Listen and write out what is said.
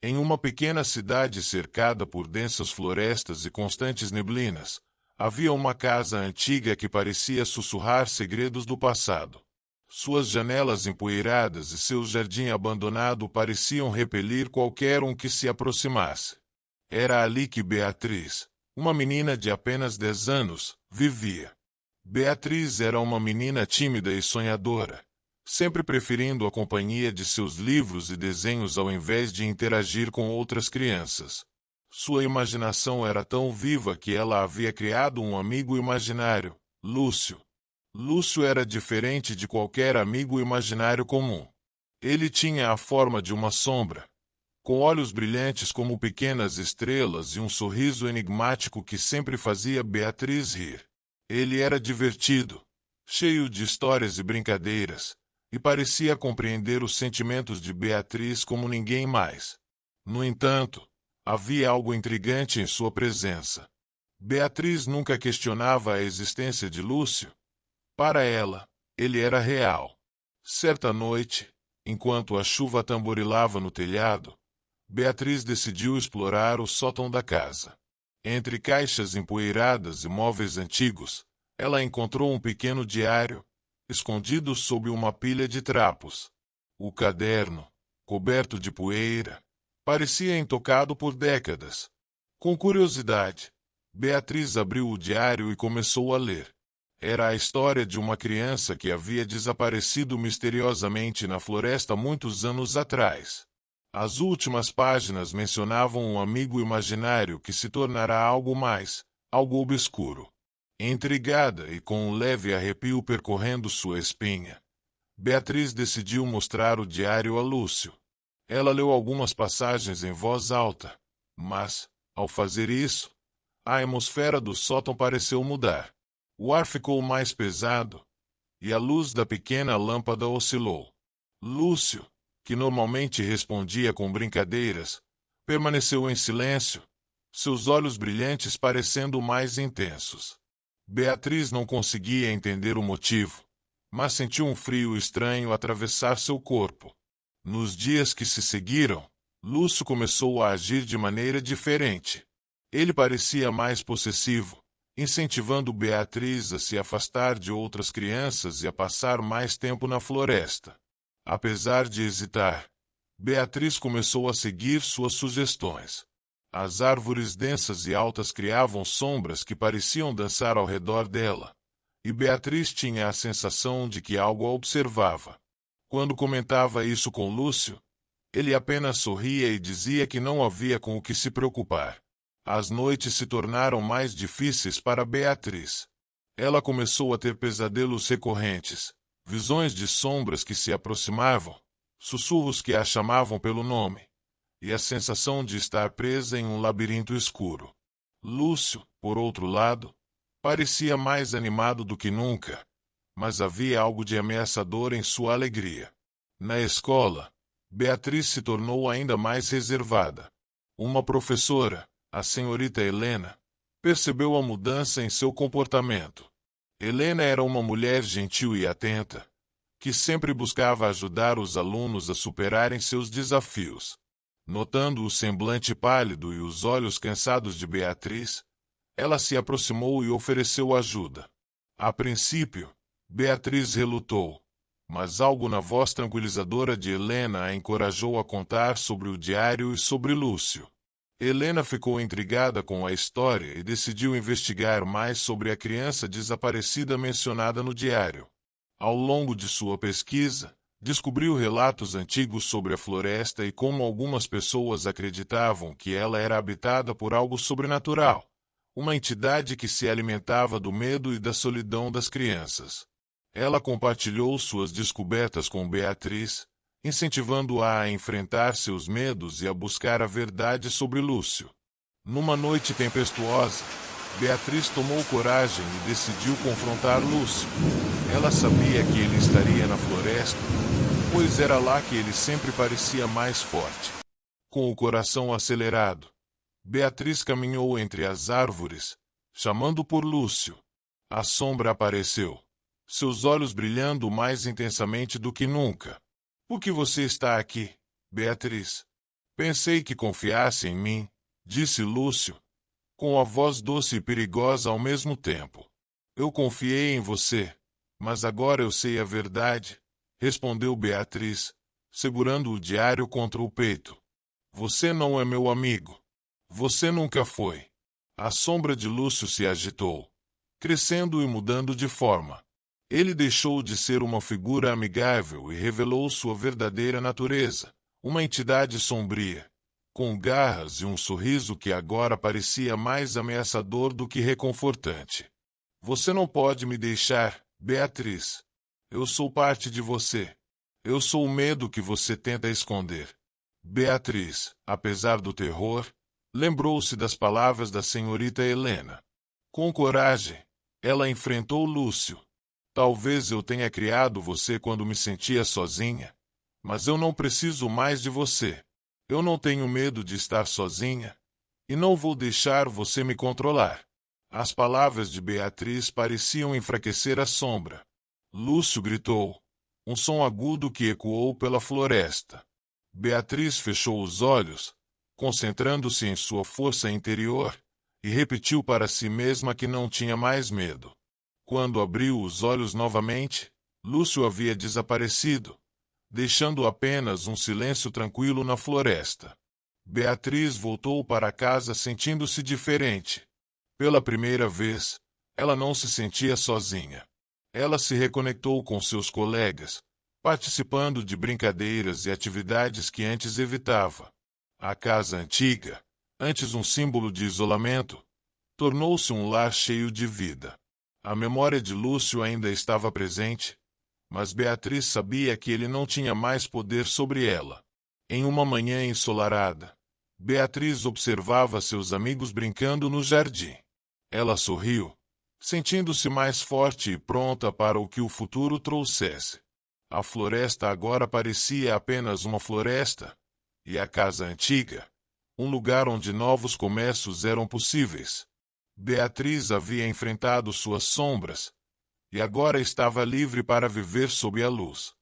Em uma pequena cidade cercada por densas florestas e constantes neblinas, havia uma casa antiga que parecia sussurrar segredos do passado. Suas janelas empoeiradas e seu jardim abandonado pareciam repelir qualquer um que se aproximasse. Era ali que Beatriz, uma menina de apenas 10 anos, vivia. Beatriz era uma menina tímida e sonhadora, sempre preferindo a companhia de seus livros e desenhos ao invés de interagir com outras crianças. Sua imaginação era tão viva que ela havia criado um amigo imaginário, Lúcio. Lúcio era diferente de qualquer amigo imaginário comum. Ele tinha a forma de uma sombra, com olhos brilhantes como pequenas estrelas e um sorriso enigmático que sempre fazia Beatriz rir. Ele era divertido, cheio de histórias e brincadeiras, e parecia compreender os sentimentos de Beatriz como ninguém mais. No entanto, havia algo intrigante em sua presença. Beatriz nunca questionava a existência de Lúcio. Para ela, ele era real. Certa noite, enquanto a chuva tamborilava no telhado, Beatriz decidiu explorar o sótão da casa. Entre caixas empoeiradas e móveis antigos, ela encontrou um pequeno diário, escondido sob uma pilha de trapos. O caderno, coberto de poeira, parecia intocado por décadas. Com curiosidade, Beatriz abriu o diário e começou a ler. Era a história de uma criança que havia desaparecido misteriosamente na floresta muitos anos atrás. As últimas páginas mencionavam um amigo imaginário que se tornará algo mais, algo obscuro. Intrigada e com um leve arrepio percorrendo sua espinha, Beatriz decidiu mostrar o diário a Lúcio. Ela leu algumas passagens em voz alta, mas, ao fazer isso, a atmosfera do sótão pareceu mudar. O ar ficou mais pesado, e a luz da pequena lâmpada oscilou. Lúcio, que normalmente respondia com brincadeiras, permaneceu em silêncio, seus olhos brilhantes parecendo mais intensos. Beatriz não conseguia entender o motivo, mas sentiu um frio estranho atravessar seu corpo. Nos dias que se seguiram, Lúcio começou a agir de maneira diferente. Ele parecia mais possessivo, incentivando Beatriz a se afastar de outras crianças e a passar mais tempo na floresta. Apesar de hesitar, Beatriz começou a seguir suas sugestões. As árvores densas e altas criavam sombras que pareciam dançar ao redor dela, e Beatriz tinha a sensação de que algo a observava. Quando comentava isso com Lúcio, ele apenas sorria e dizia que não havia com o que se preocupar. As noites se tornaram mais difíceis para Beatriz. Ela começou a ter pesadelos recorrentes, visões de sombras que se aproximavam, sussurros que a chamavam pelo nome, e a sensação de estar presa em um labirinto escuro. Lúcio, por outro lado, parecia mais animado do que nunca, mas havia algo de ameaçador em sua alegria. Na escola, Beatriz se tornou ainda mais reservada. Uma professora, a senhorita Helena, percebeu a mudança em seu comportamento. Helena era uma mulher gentil e atenta, que sempre buscava ajudar os alunos a superarem seus desafios. Notando o semblante pálido e os olhos cansados de Beatriz, ela se aproximou e ofereceu ajuda. A princípio, Beatriz relutou, mas algo na voz tranquilizadora de Helena a encorajou a contar sobre o diário e sobre Lúcio. Helena ficou intrigada com a história e decidiu investigar mais sobre a criança desaparecida mencionada no diário. Ao longo de sua pesquisa, descobriu relatos antigos sobre a floresta e como algumas pessoas acreditavam que ela era habitada por algo sobrenatural, uma entidade que se alimentava do medo e da solidão das crianças. Ela compartilhou suas descobertas com Beatriz, incentivando-a a enfrentar seus medos e a buscar a verdade sobre Lúcio. Numa noite tempestuosa, Beatriz tomou coragem e decidiu confrontar Lúcio. Ela sabia que ele estaria na floresta, pois era lá que ele sempre parecia mais forte. Com o coração acelerado, Beatriz caminhou entre as árvores, chamando por Lúcio. A sombra apareceu, seus olhos brilhando mais intensamente do que nunca. — Por que você está aqui, Beatriz? Pensei que confiasse em mim, disse Lúcio, com a voz doce e perigosa ao mesmo tempo. Eu confiei em você, mas agora eu sei a verdade, respondeu Beatriz, segurando o diário contra o peito. Você não é meu amigo. Você nunca foi. A sombra de Lúcio se agitou, crescendo e mudando de forma. Ele deixou de ser uma figura amigável e revelou sua verdadeira natureza, uma entidade sombria, com garras e um sorriso que agora parecia mais ameaçador do que reconfortante. Você não pode me deixar, Beatriz. Eu sou parte de você. Eu sou o medo que você tenta esconder. Beatriz, apesar do terror, lembrou-se das palavras da senhorita Helena. Com coragem, ela enfrentou Lúcio. Talvez eu tenha criado você quando me sentia sozinha, mas eu não preciso mais de você. Eu não tenho medo de estar sozinha, e não vou deixar você me controlar. As palavras de Beatriz pareciam enfraquecer a sombra. Lúcio gritou, um som agudo que ecoou pela floresta. Beatriz fechou os olhos, concentrando-se em sua força interior, e repetiu para si mesma que não tinha mais medo. Quando abriu os olhos novamente, Lúcio havia desaparecido, deixando apenas um silêncio tranquilo na floresta. Beatriz voltou para casa sentindo-se diferente. Pela primeira vez, ela não se sentia sozinha. Ela se reconectou com seus colegas, participando de brincadeiras e atividades que antes evitava. A casa antiga, antes um símbolo de isolamento, tornou-se um lar cheio de vida. A memória de Lúcio ainda estava presente, mas Beatriz sabia que ele não tinha mais poder sobre ela. Em uma manhã ensolarada, Beatriz observava seus amigos brincando no jardim. Ela sorriu, sentindo-se mais forte e pronta para o que o futuro trouxesse. A floresta agora parecia apenas uma floresta, e a casa antiga, um lugar onde novos começos eram possíveis. Beatriz havia enfrentado suas sombras, e agora estava livre para viver sob a luz.